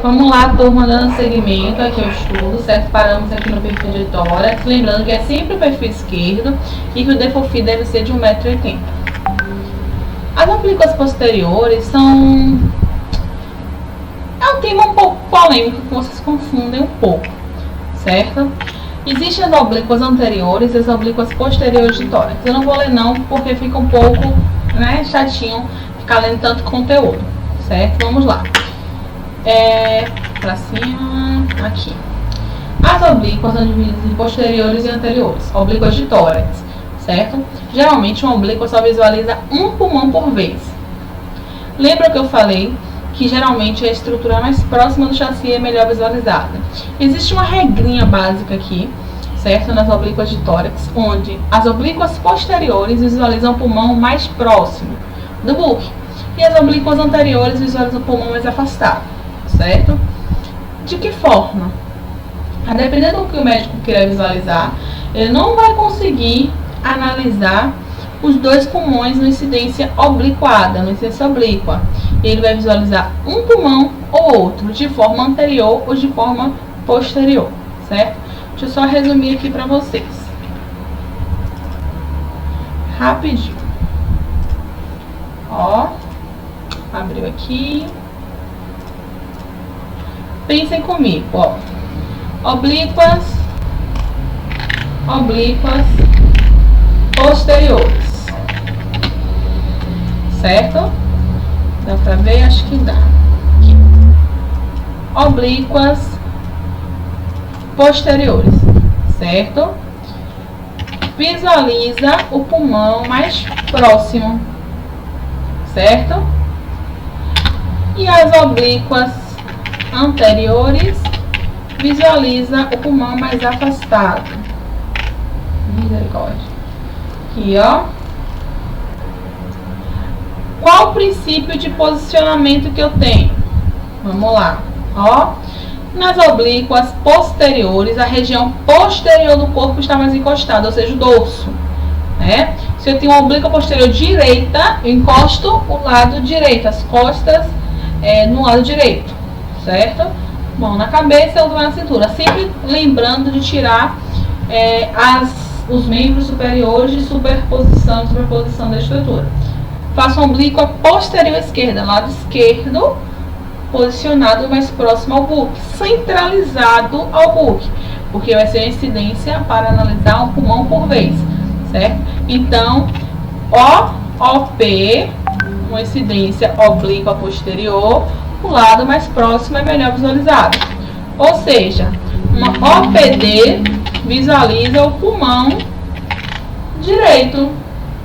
Vamos lá, turma, dando seguimento aqui ao estudo, certo? Paramos aqui no perfil de tórax, lembrando que é sempre o perfil esquerdo e que o DEFOFI deve ser de 1,80 m. As oblíquas posteriores são... é um tema um pouco polêmico, que vocês confundem um pouco, certo? Existem as oblíquas anteriores e as oblíquas posteriores de tórax. Eu não vou ler não, porque fica um pouco, né, chatinho ficar lendo tanto conteúdo, certo? Vamos lá. Pra cima, aqui. As oblíquas são divididas em posteriores e anteriores, oblíquas de tórax, certo? Geralmente uma oblíqua só visualiza um pulmão por vez. Lembra que eu falei que geralmente a estrutura mais próxima do chassi é melhor visualizada? Existe uma regrinha básica aqui, certo? Nas oblíquas de tórax, onde as oblíquas posteriores visualizam o pulmão mais próximo do buque e as oblíquas anteriores visualizam o pulmão mais afastado, certo? De que forma? A depender do que o médico queira visualizar, ele não vai conseguir analisar os dois pulmões na incidência obliquada, na incidência oblíqua. Ele vai visualizar um pulmão ou outro, de forma anterior ou de forma posterior, certo? Deixa eu só resumir aqui para vocês. Rapidinho. Ó, abriu aqui. Pensem comigo, ó. Oblíquas posteriores, certo? Dá pra ver? Acho que dá. Aqui. Oblíquas posteriores, certo? Visualiza o pulmão mais próximo, certo? E as oblíquas anteriores visualiza o pulmão mais afastado. Misericórdia. Aqui, ó. Qual o princípio de posicionamento que eu tenho? Vamos lá, ó. Nas oblíquas posteriores, a região posterior do corpo está mais encostada, ou seja, o dorso, né? Se eu tenho uma oblíqua posterior direita, eu encosto o lado direito, as costas no lado direito, certo? Mão na cabeça e outra na cintura. Sempre lembrando de tirar os membros superiores de superposição da estrutura. Faço uma oblíqua posterior esquerda, lado esquerdo, posicionado mais próximo ao buque, centralizado ao buque, porque vai ser a incidência para analisar um pulmão por vez, certo? Então, OP, uma incidência oblíqua posterior, o lado mais próximo é melhor visualizado. Ou seja, uma OPD visualiza o pulmão direito,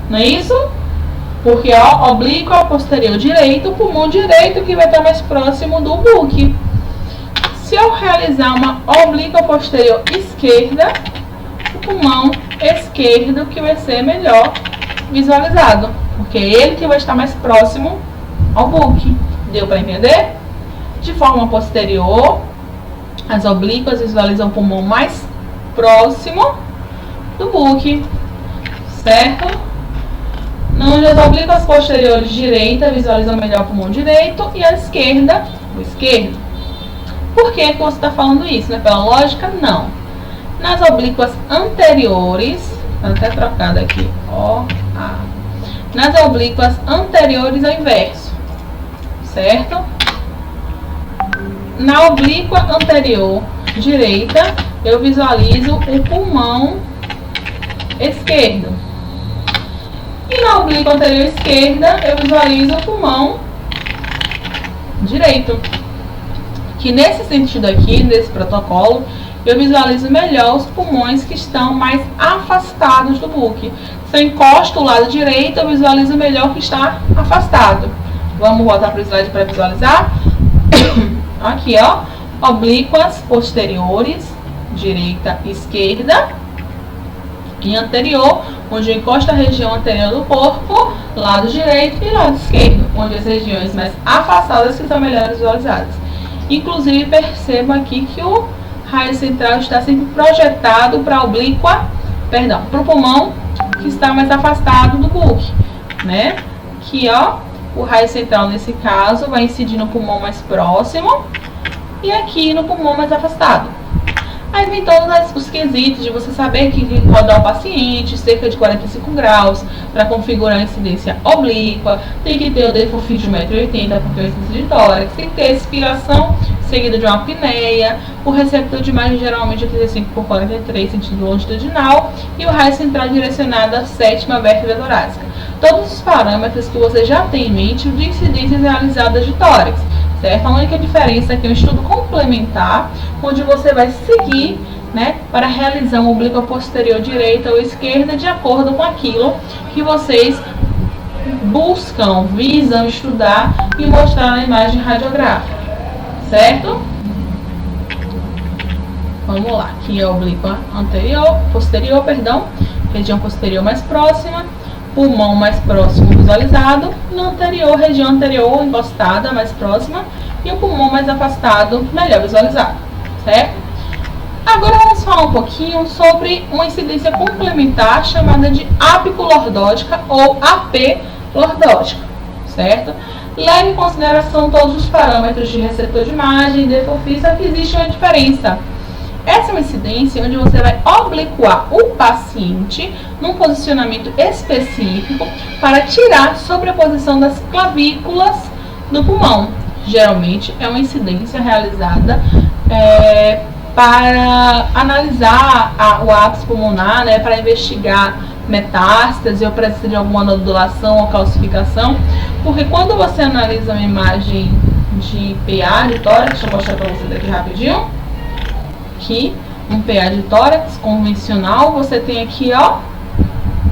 não é isso? Porque a oblíqua posterior direito, o pulmão direito que vai estar mais próximo do buque. Se eu realizar uma oblíqua posterior esquerda, o pulmão esquerdo que vai ser melhor visualizado, porque é ele que vai estar mais próximo ao buque. Deu para entender? De forma posterior, as oblíquas visualizam o pulmão mais próximo do buque, certo? Onde as oblíquas posteriores direita visualizam melhor o pulmão direito e a esquerda, o esquerdo. Por que você está falando isso? Né? Pela lógica? Não. Nas oblíquas anteriores, está até trocado aqui, nas oblíquas anteriores é o inverso, certo? Na oblíqua anterior direita, eu visualizo o pulmão esquerdo. E na oblíqua anterior esquerda, eu visualizo o pulmão direito. Que nesse sentido aqui, nesse protocolo, eu visualizo melhor os pulmões que estão mais afastados do buque. Se eu encosto o lado direito, eu visualizo melhor o que está afastado. Vamos voltar para o slide para visualizar. Aqui, ó, oblíquas posteriores, direita e esquerda. E anterior, onde eu encosto a região anterior do corpo, lado direito e lado esquerdo, onde as regiões mais afastadas que são melhores visualizadas. Inclusive, perceba aqui que o raio central está sempre projetado para a oblíqua, para o pulmão que está mais afastado do buque, né? Aqui, ó, o raio central nesse caso vai incidir no pulmão mais próximo e aqui no pulmão mais afastado. Aí vem todos os quesitos de você saber que rodar o paciente cerca de 45 graus para configurar a incidência oblíqua, tem que ter o defofio de 1,80 m porque é o incidência de tórax, tem que ter expiração seguida de uma apneia, o receptor de imagem geralmente é 35 por 43 sentido longitudinal e o raio central direcionado à 7ª vértebra torácica. Todos os parâmetros que você já tem em mente de incidências realizadas de tórax. Certo? A única diferença é que é um estudo complementar, onde você vai seguir, né, para realizar uma oblíqua posterior direita ou esquerda de acordo com aquilo que vocês buscam, visam estudar e mostrar na imagem radiográfica, certo? Vamos lá, aqui é a oblíqua posterior, região posterior mais próxima, pulmão mais próximo visualizado, no anterior, região anterior encostada mais próxima e o pulmão mais afastado, melhor visualizado, certo? Agora vamos falar um pouquinho sobre uma incidência complementar chamada de apicolordótica ou AP lordótica, certo? Leve em consideração todos os parâmetros de receptor de imagem e defofício, que existe uma diferença. Essa é uma incidência onde você vai obliquar o paciente num posicionamento específico para tirar a sobreposição das clavículas do pulmão. Geralmente é uma incidência realizada para analisar o ápice pulmonar, né, para investigar metástase ou presença de alguma nodulação ou calcificação, porque quando você analisa uma imagem de PA de tórax, deixa eu mostrar para vocês aqui rapidinho. Aqui, um PA de tórax convencional, você tem aqui, ó,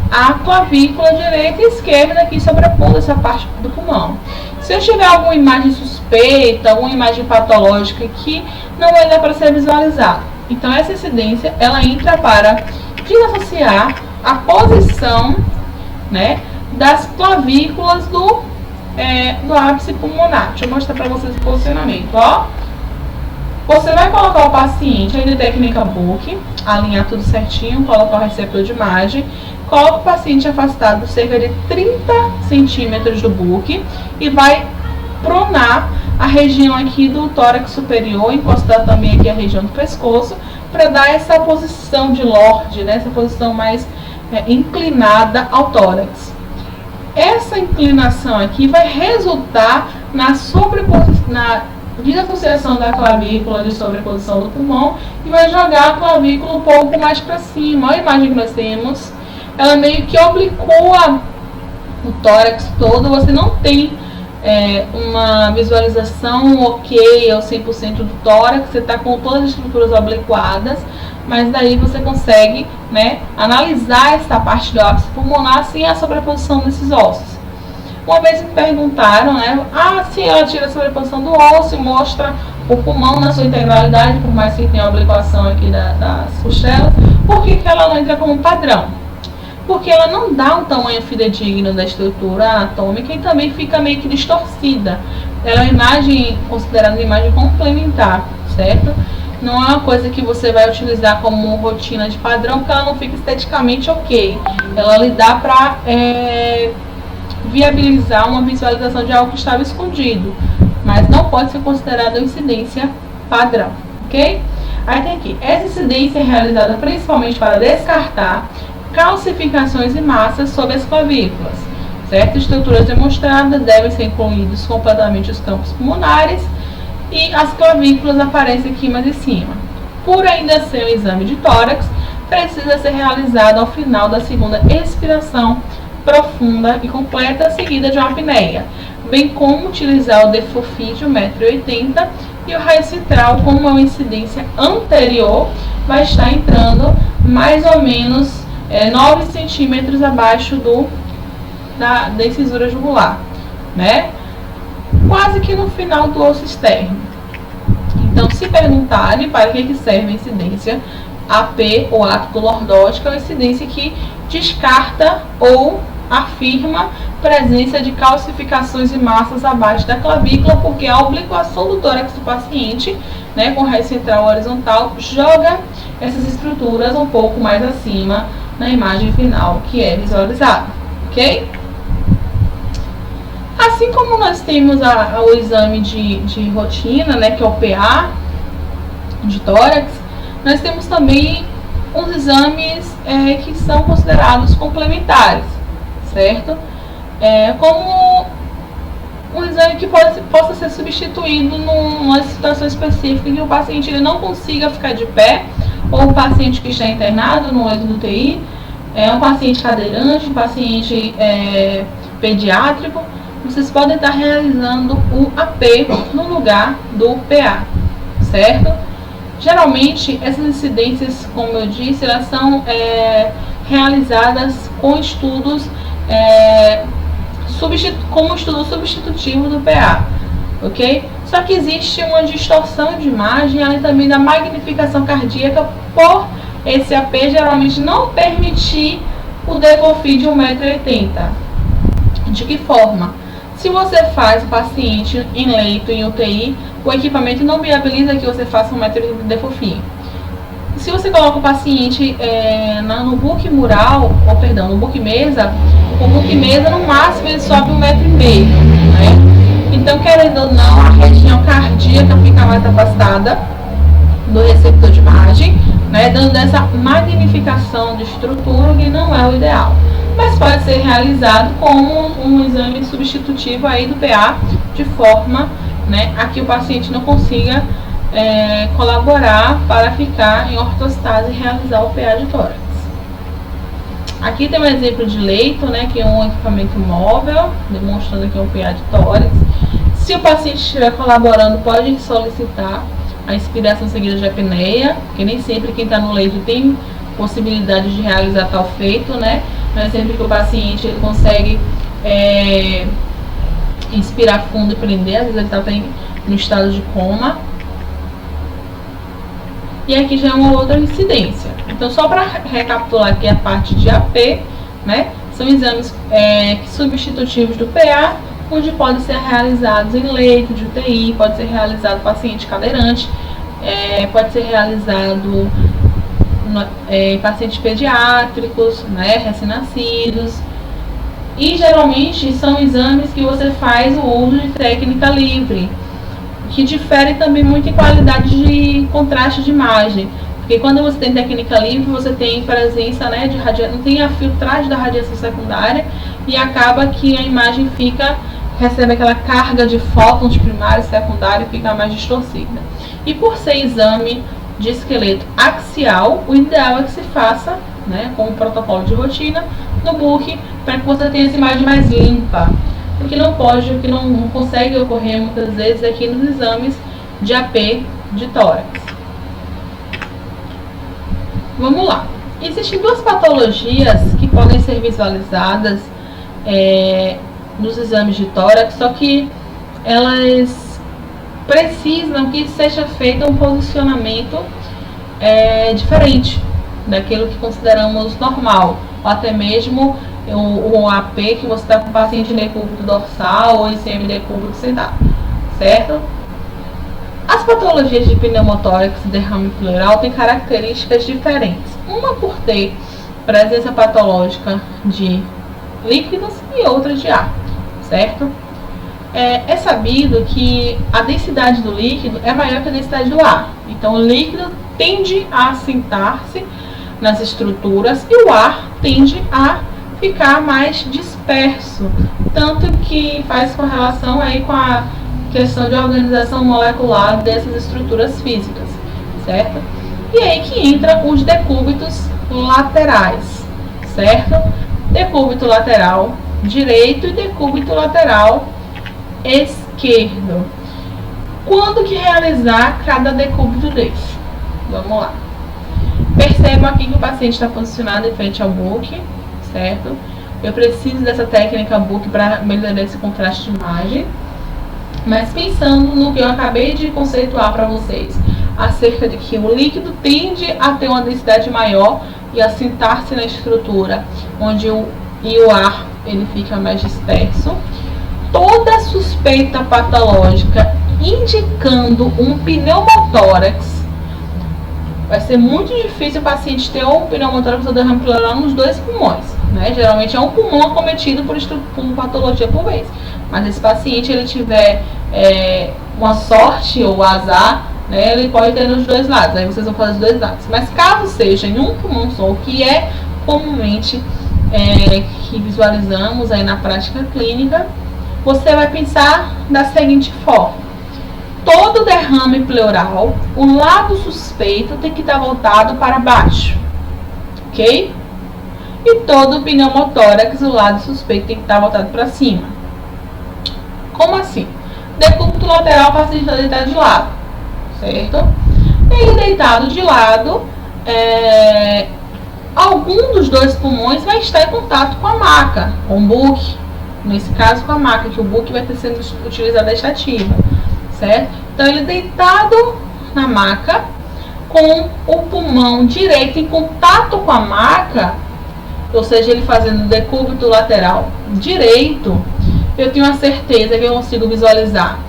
a clavícula direita e esquerda aqui sobrepondo essa parte do pulmão. Se eu tiver alguma imagem suspeita, alguma imagem patológica aqui, não vai dar para ser visualizado. Então essa incidência, ela entra para desassociar a posição, né, das clavículas do ápice pulmonar. Deixa eu mostrar para vocês o posicionamento, ó. Você vai colocar o paciente aí de técnica Book, alinhar tudo certinho, colocar o receptor de imagem, coloca o paciente afastado cerca de 30 centímetros do Book e vai pronar a região aqui do tórax superior, encostar também aqui a região do pescoço, para dar essa posição de lorde, né, essa posição mais inclinada ao tórax. Essa inclinação aqui vai resultar na desassociação da clavícula de sobreposição do pulmão e vai jogar a clavícula um pouco mais para cima. Olha a imagem que nós temos, ela meio que oblicua o tórax todo, você não tem uma visualização ok ao 100% do tórax, você está com todas as estruturas obliquadas, mas daí você consegue, né, analisar essa parte do ápice pulmonar sem a sobreposição desses ossos. Uma vez me perguntaram, né, se ela tira a sobreposição do osso e mostra o pulmão na sua integralidade, por mais que tenha a obliquação aqui das costelas, por que ela não entra como padrão? Porque ela não dá um tamanho fidedigno da estrutura anatômica e também fica meio que distorcida. Ela é uma imagem considerada uma imagem complementar, certo? Não é uma coisa que você vai utilizar como rotina de padrão, porque ela não fica esteticamente ok. Ela lhe dá para viabilizar uma visualização de algo que estava escondido, mas não pode ser considerada uma incidência padrão, ok? Aí tem aqui, essa incidência é realizada principalmente para descartar calcificações e massas sobre as clavículas, certo? Estruturas demonstradas devem ser incluídos completamente os campos pulmonares e as clavículas aparecem aqui mais em cima. Por ainda ser um exame de tórax, precisa ser realizado ao final da segunda expiração profunda e completa, seguida de uma apneia, bem como utilizar o defofídio 1,80 m e o raio central, como uma incidência anterior, vai estar entrando mais ou menos 9 centímetros abaixo da incisura jugular, né? Quase que no final do osso externo. Então, se perguntarem para que serve a incidência AP ou apicolordótica, é uma incidência que descarta ou afirma presença de calcificações e massas abaixo da clavícula, porque a obliquação do tórax do paciente, né, com raio central horizontal, joga essas estruturas um pouco mais acima na imagem final que é visualizada, ok? A assim como nós temos o exame de rotina, né, que é o PA de tórax, nós temos também os exames que são considerados complementares, certo? Como um exame que possa ser substituído numa situação específica que o paciente ele não consiga ficar de pé, ou o paciente que está internado no leito do UTI, um paciente cadeirante, um paciente pediátrico. Vocês podem estar realizando o AP no lugar do PA, certo? Geralmente, essas incidências, como eu disse, elas são realizadas com estudos como estudo substitutivo do PA, ok? Só que existe uma distorção de imagem, além também da magnificação cardíaca, por esse AP geralmente não permitir o DEFOFI de 1,80 m. De que forma? Se você faz o paciente em leito, em UTI, o equipamento não viabiliza que você faça 1,80 m de DEFOFI. Se você coloca o paciente no book mural, no book mesa, o book mesa no máximo ele sobe 1,5 m, né? Então, querendo ou não, a região cardíaca fica mais afastada do receptor de imagem, né, dando essa magnificação de estrutura, que não é o ideal. Mas pode ser realizado como um exame substitutivo aí do PA, de forma, né, a que o paciente não consiga colaborar para ficar em ortostase e realizar o PA de tórax. Aqui tem um exemplo de leito, né, que é um equipamento móvel, demonstrando aqui um PA de tórax. Se o paciente estiver colaborando, pode solicitar a inspiração seguida de apneia, porque nem sempre quem está no leito tem possibilidade de realizar tal feito, né? Não é sempre que o paciente ele consegue inspirar fundo e prender, às vezes ele está no estado de coma. E aqui já é uma outra incidência. Então, só para recapitular aqui a parte de AP, né? São exames substitutivos do PA, onde podem ser realizados em leito de UTI, pode ser realizado paciente cadeirante, pode ser realizado em pacientes pediátricos, né, recém-nascidos. E geralmente são exames que você faz o uso de técnica livre, que difere também muito em qualidade de contraste de imagem. Porque quando você tem técnica livre, você tem presença, né, de radiação, não tem a filtragem da radiação secundária, e acaba que a imagem recebe aquela carga de fótons primário e secundário e fica mais distorcida. E por ser exame de esqueleto axial, o ideal é que se faça, né, com o protocolo de rotina no book, para que você tenha essa imagem mais limpa. O que não consegue ocorrer muitas vezes aqui nos exames de AP de tórax. Vamos lá. Existem duas patologias que podem ser visualizadas nos exames de tórax, só que elas precisam que seja feito um posicionamento diferente daquilo que consideramos normal, ou até mesmo o AP que você está com o paciente em decúbito dorsal ou em semidecúbito sentado, certo? As patologias de pneumotórax e derrame pleural têm características diferentes, uma por ter presença patológica de líquidos e outra de ar, certo? É sabido que a densidade do líquido é maior que a densidade do ar, então o líquido tende a assentar-se nas estruturas e o ar tende a ficar mais disperso, tanto que faz correlação aí com a questão de organização molecular dessas estruturas físicas, certo? E aí que entra os decúbitos laterais, certo? Decúbito lateral direito e decúbito lateral esquerdo. Quando que realizar cada decúbito desse? Vamos lá. Percebam aqui que o paciente está posicionado em frente ao book, certo? Eu preciso dessa técnica book para melhorar esse contraste de imagem. Mas pensando no que eu acabei de conceituar para vocês, acerca de que o líquido tende a ter uma densidade maior e a assentar-se na estrutura, onde o ar ele fica mais disperso, toda suspeita patológica indicando um pneumotórax, vai ser muito difícil o paciente ter um pneumotórax ou derrame pleural nos dois pulmões, né? Geralmente é um pulmão acometido por patologia por vez. Mas se esse paciente ele tiver uma sorte ou azar, né, ele pode ter nos dois lados. Aí vocês vão fazer os dois lados. Mas caso seja em um pulmão só, que é comumente que visualizamos aí na prática clínica, você vai pensar da seguinte forma: todo derrame pleural, o lado suspeito tem que estar voltado para baixo, ok? E todo pneumotórax, o lado suspeito tem que estar voltado para cima. Como assim? Decúbito lateral, o paciente está deitado de lado, certo? Ele deitado de lado, algum dos dois pulmões vai estar em contato com a maca, com o buque, nesse caso com a maca, que o buque vai estar sendo utilizado a estativa, certo? Então ele deitado na maca, com o pulmão direito em contato com a maca, ou seja, ele fazendo decúbito lateral direito, eu tenho a certeza que eu consigo visualizar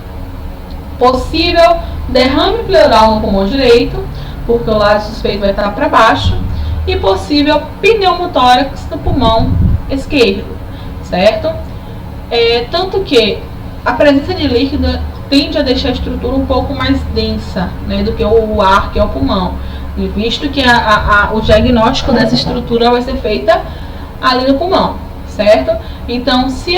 possível derrame pleural no pulmão direito, porque o lado suspeito vai estar para baixo, e possível pneumotórax no pulmão esquerdo, certo? Tanto que a presença de líquido tende a deixar a estrutura um pouco mais densa, né, do que o ar, que é o pulmão, e visto que o diagnóstico dessa estrutura vai ser feita ali no pulmão, certo? Então, se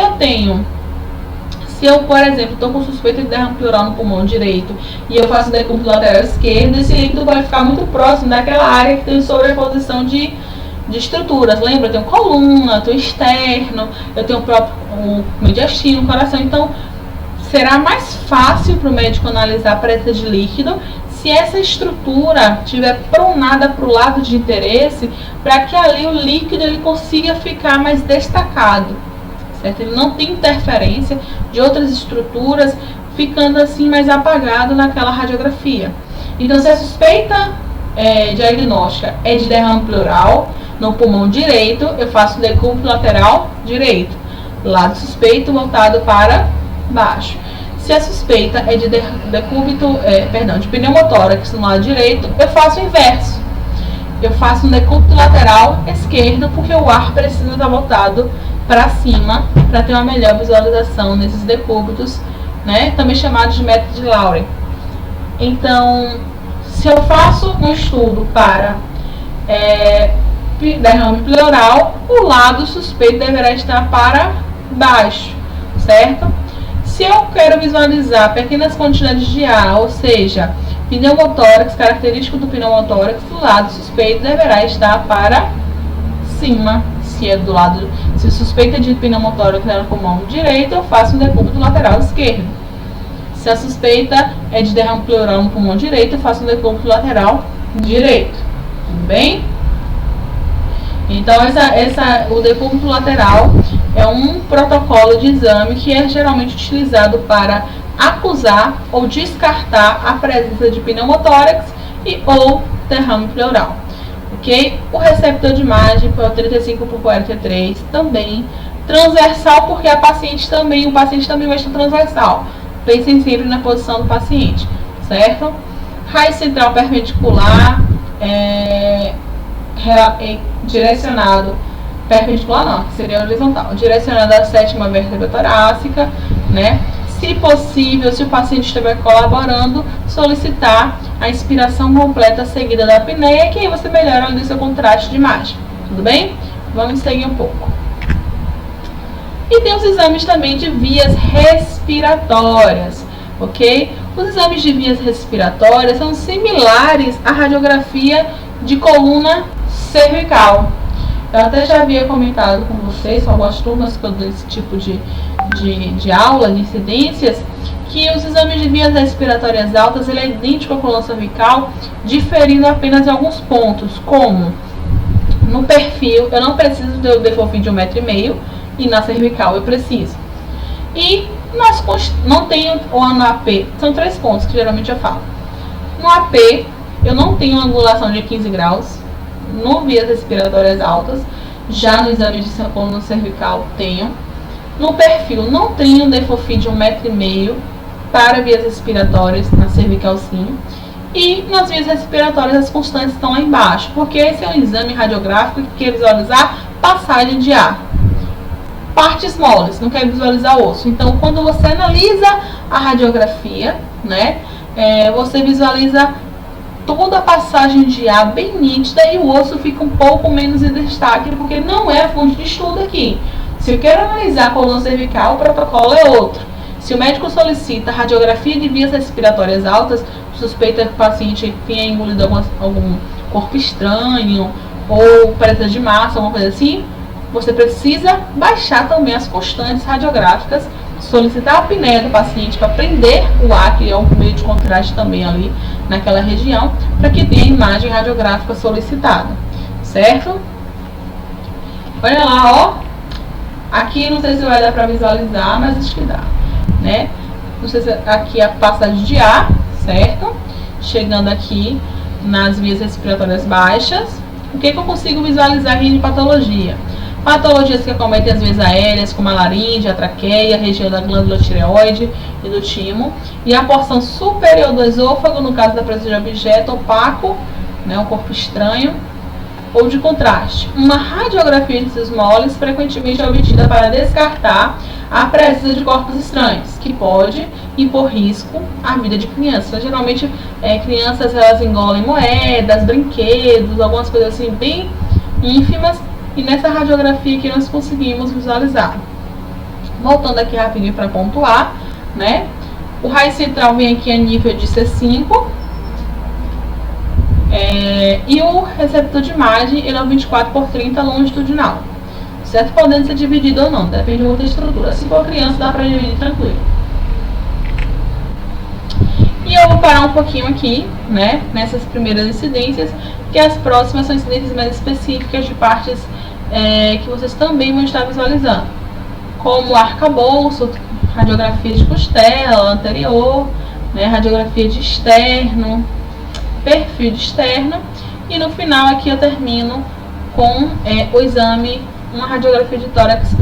eu, por exemplo, estou com suspeita de derrame pleural no pulmão direito e eu faço decúbito lateral esquerdo, esse líquido vai ficar muito próximo daquela área que tem sobreposição de estruturas. Lembra? Eu tenho coluna, eu tenho externo, eu tenho o próprio mediastino, coração. Então, será mais fácil para o médico analisar a presença de líquido se essa estrutura estiver pronada para o lado de interesse, para que ali o líquido ele consiga ficar mais destacado, certo? Ele não tem interferência de outras estruturas, ficando assim mais apagado naquela radiografia. Então, se a suspeita diagnóstica é de derrame pleural no pulmão direito, eu faço decúbito lateral direito, lado suspeito voltado para baixo. Se a suspeita é de de pneumotórax no lado direito, eu faço o inverso. Eu faço um decúbito lateral esquerdo, porque o ar precisa estar voltado para cima, para ter uma melhor visualização nesses decúbitos, né? Também chamados de método de Lauren. Então, se eu faço um estudo para derrame pleural, o lado suspeito deverá estar para baixo, certo? Se eu quero visualizar pequenas quantidades de ar, ou seja, pneumotórax, característico do pneumotórax, o lado suspeito deverá estar para cima. Se suspeita de pneumotórax é no pulmão direito, eu faço um decúbito lateral esquerdo. Se a suspeita é de derrame pleural no pulmão direito, eu faço um decúbito lateral direito. Tudo bem? Então, o decúbito lateral é um protocolo de exame que é geralmente utilizado para acusar ou descartar a presença de pneumotórax ou derrame pleural. Ok? O receptor de imagem foi o 35x43, também transversal, porque o paciente também vai estar transversal. Pensem sempre na posição do paciente, certo? Raio central perpendicular, direcionado, perpendicular não, que seria horizontal, direcionado à 7ª vértebra torácica, né? Se possível, se o paciente estiver colaborando, solicitar a inspiração completa seguida da apneia, que aí você melhora ali o seu contraste de imagem. Tudo bem? Vamos seguir um pouco. E tem os exames também de vias respiratórias, ok? Os exames de vias respiratórias são similares à radiografia de coluna cervical. Eu até já havia comentado com vocês, com algumas turmas que eu dou esse tipo de aula, de incidências, que os exames de vias respiratórias altas ele é idêntico à coluna cervical, diferindo apenas em alguns pontos, como no perfil, eu não preciso do defofim de 1,5 m, e na cervical eu preciso. E não tenho, ou no AP, são 3 pontos que geralmente eu falo. No AP, eu não tenho angulação de 15 graus, no vias respiratórias altas, já no exame de coluna cervical tenho. No perfil, não tenho defofim de 1,5 m para vias respiratórias, na cervical sim. E nas vias respiratórias as constantes estão lá embaixo, porque esse é um exame radiográfico que quer visualizar passagem de ar. Partes moles, não quer visualizar osso. Então, quando você analisa a radiografia, né, você visualiza toda a passagem de ar bem nítida e o osso fica um pouco menos em destaque, porque não é a fonte de estudo aqui. Se eu quero analisar a coluna cervical, o protocolo é outro. Se o médico solicita radiografia de vias respiratórias altas, suspeita que o paciente tenha engolido algum corpo estranho ou presa de massa, alguma coisa assim, você precisa baixar também as constantes radiográficas, solicitar a apneia do paciente para prender o ar, que é um meio de contraste também ali naquela região, para que tenha a imagem radiográfica solicitada, certo? Olha lá, ó, aqui não sei se vai dar para visualizar, mas acho que dá, né? Não sei se aqui é a passagem de ar, certo? Chegando aqui nas vias respiratórias baixas, o que eu consigo visualizar aqui de patologia? Patologias que acometem as vias aéreas, como a laringe, a traqueia, a região da glândula tireoide e do timo, e a porção superior do esôfago, no caso da presença de objeto opaco, né, um corpo estranho, ou de contraste. Uma radiografia desses moles frequentemente é obtida para descartar a presença de corpos estranhos, que pode impor risco à vida de crianças. Geralmente, crianças elas engolem moedas, brinquedos, algumas coisas assim bem ínfimas, e nessa radiografia que nós conseguimos visualizar. Voltando aqui rapidinho para pontuar, né? O raio central vem aqui a nível de C5, e o receptor de imagem ele é o 24/30 longitudinal, certo? Podendo ser dividido ou não, depende de outra estrutura. Se for criança, dá para dividir tranquilo. E eu vou parar um pouquinho aqui, né, nessas primeiras incidências, que as próximas são incidências mais específicas de partes que vocês também vão estar visualizando, como arcabouço, radiografia de costela anterior, né, radiografia de externo, perfil de externo, e no final aqui eu termino com o exame, uma radiografia de tórax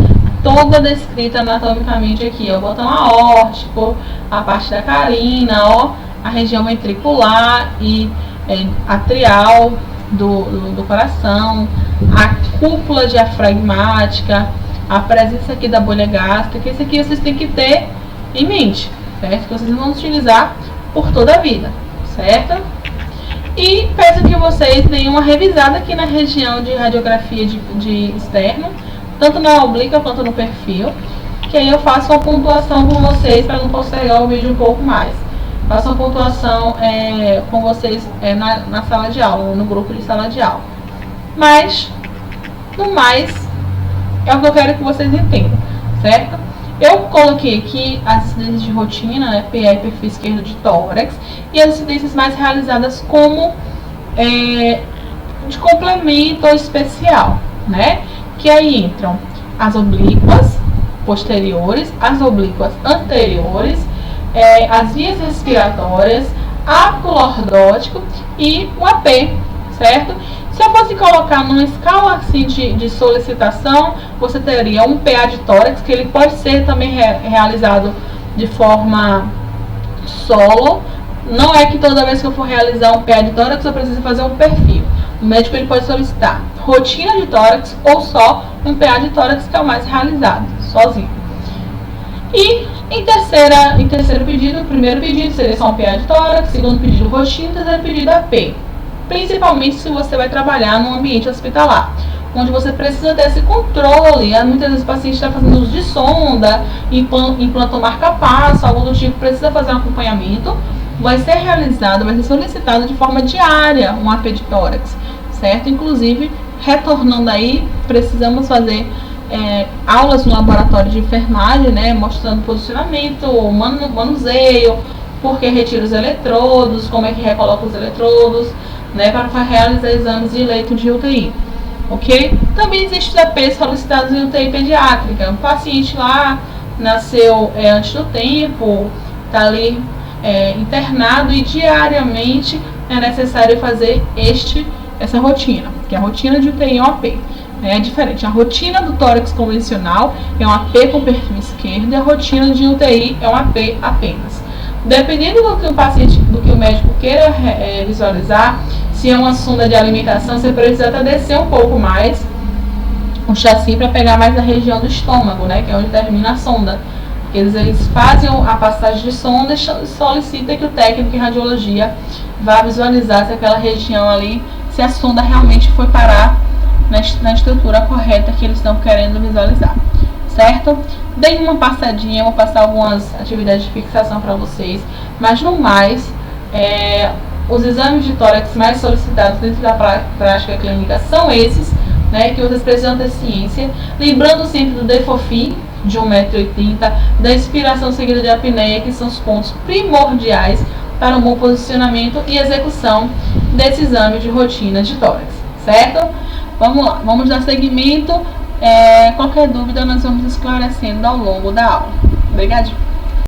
toda descrita anatomicamente aqui, ó, o botão aórtico, a parte da carina, ó, a região ventricular e atrial do coração, a cúpula diafragmática, a presença aqui da bolha gástrica. Isso aqui vocês têm que ter em mente, certo? Que vocês vão utilizar por toda a vida, certo? E peço que vocês deem uma revisada aqui na região de radiografia de externo, tanto na oblíqua quanto no perfil, que aí eu faço uma pontuação com vocês para não postergar o vídeo um pouco mais. Faço uma pontuação com vocês na sala de aula, no grupo de sala de aula. Mas, no mais, é o que eu quero que vocês entendam, certo? Eu coloquei aqui as incidências de rotina, né, PA e perfil esquerdo de tórax, e as incidências mais realizadas como de complemento especial, né? Que aí entram as oblíquas posteriores, as oblíquas anteriores, as vias respiratórias, ápico lordótico e o AP, certo? Se eu fosse colocar numa escala assim de solicitação, você teria um PA de tórax, que ele pode ser também realizado de forma solo. Não é que toda vez que eu for realizar um PA de tórax eu preciso fazer um perfil. O médico ele pode solicitar rotina de tórax ou só um PA de tórax, que é o mais realizado, sozinho. E em terceiro pedido, o primeiro pedido seria só um PA de tórax, segundo pedido rotina, terceiro pedido AP. Principalmente se você vai trabalhar num ambiente hospitalar, onde você precisa ter esse controle. Muitas vezes o paciente está fazendo uso de sonda, implantou marca-passo, algo do tipo, precisa fazer um acompanhamento. Vai ser realizado, vai ser solicitado de forma diária um AP de tórax, certo? Inclusive, retornando aí, precisamos fazer aulas no laboratório de enfermagem, né, mostrando posicionamento, manuseio, porque retira os eletrodos, como é que recoloca os eletrodos, né, para realizar exames de leito de UTI, ok? Também existem APs solicitados em UTI pediátrica. Um paciente lá nasceu antes do tempo, está ali internado, e diariamente é necessário fazer essa rotina, que é a rotina de UTI é um AP. É diferente. A rotina do tórax convencional é um AP com perfil esquerdo, e a rotina de UTI é um AP apenas. Dependendo do que o médico queira visualizar, se é uma sonda de alimentação, você precisa até descer um pouco mais o chassi para pegar mais a região do estômago, né, que é onde termina a sonda. Eles fazem a passagem de sonda e solicitam que o técnico em radiologia vá visualizar se aquela região ali, se a sonda realmente foi parar na estrutura correta que eles estão querendo visualizar, certo? Dei uma passadinha, vou passar algumas atividades de fixação para vocês, mas no mais, os exames de tórax mais solicitados dentro da prática clínica são esses, né, que vocês precisam ter ciência, lembrando sempre do DEFOFI de 1,80 m, da inspiração seguida de apneia, que são os pontos primordiais para um bom posicionamento e execução desse exame de rotina de tórax, certo? Vamos lá, vamos dar seguimento. Qualquer dúvida nós vamos esclarecendo ao longo da aula. Obrigadinho.